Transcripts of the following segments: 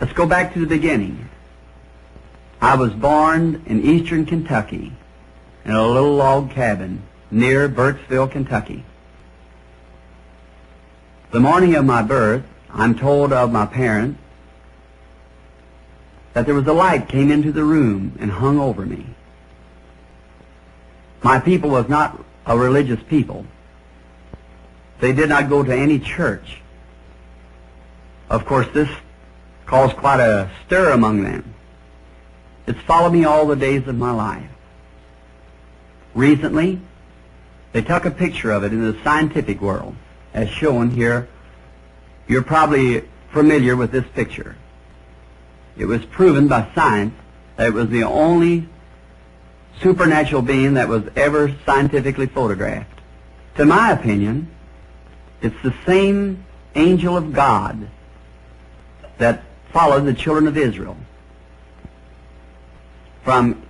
Let's go back to the beginning. I was born in eastern Kentucky in a little log cabin near Burkesville, Kentucky. The morning of my birth, I'm told of my parents that there was a light came into the room and hung over me. My people was not a religious people. They did not go to any church. Of course, this caused quite a stir among them. It's followed me all the days of my life. Recently, they took a picture of it in the scientific world, as shown here. You're probably familiar with this picture. It was proven by science that it was the only supernatural being that was ever scientifically photographed. To my opinion, it's the same angel of God that followed the children of Israel from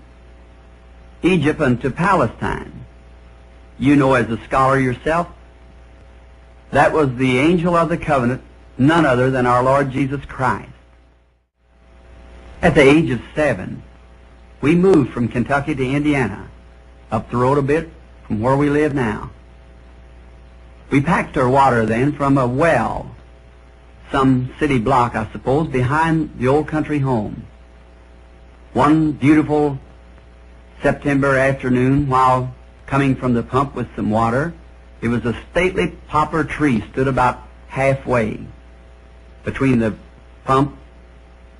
Egypt unto Palestine. You know, as a scholar yourself, that was the angel of the covenant, none other than our Lord Jesus Christ. At the age of 7, we moved from Kentucky to Indiana, up the road a bit from where we live now. We packed our water then from a well, some city block, I suppose, behind the old country home. One beautiful September afternoon, while coming from the pump with some water, it was a stately poplar tree stood about halfway between the pump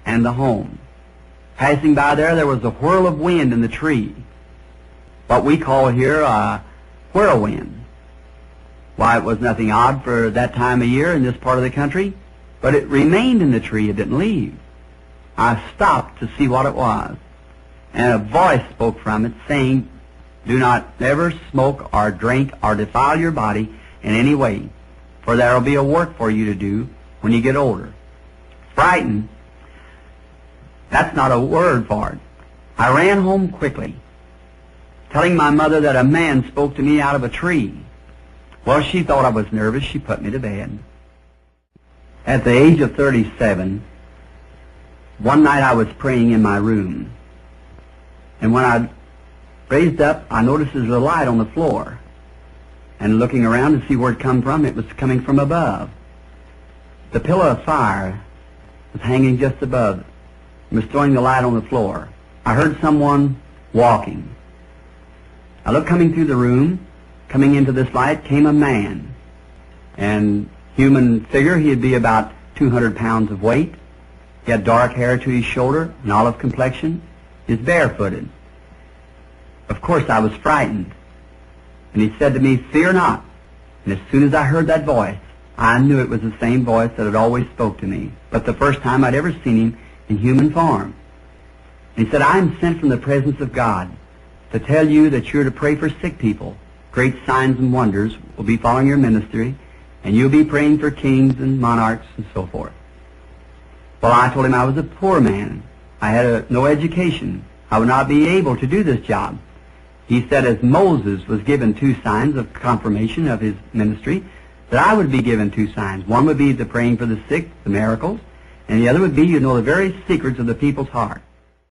and the home. Passing by there was a whirl of wind in the tree, what we call here a whirlwind. Why, it was nothing odd for that time of year in this part of the country, but it remained in the tree. It didn't leave. I stopped to see what it was, and a voice spoke from it saying, "Do not ever smoke or drink or defile your body in any way, for there will be a work for you to do when you get older." Frightened, that's not a word for it. I ran home quickly, telling my mother that a man spoke to me out of a tree. Well, she thought I was nervous. She put me to bed. At the age of 37, one night I was praying in my room, and when I raised up, I noticed there was a light on the floor, and looking around to see where it come from, it was coming from above. The pillar of fire was hanging just above. It was throwing the light on the floor. I heard someone walking. I looked coming through the room. Coming into this light came a man, and human figure, he'd be about 200 pounds of weight. He had dark hair to his shoulder, an olive complexion. He's barefooted. Of course, I was frightened. And he said to me, "Fear not." And as soon as I heard that voice, I knew it was the same voice that had always spoke to me, but the first time I'd ever seen him in human form. And he said, "I am sent from the presence of God to tell you that you're to pray for sick people. Great signs and wonders will be following your ministry, and you'll be praying for kings and monarchs and so forth." Well, I told him I was a poor man. I had no education. I would not be able to do this job. He said, as Moses was given 2 signs of confirmation of his ministry, that I would be given 2 signs. One would be the praying for the sick, the miracles, and the other would be, you know, the very secrets of the people's heart.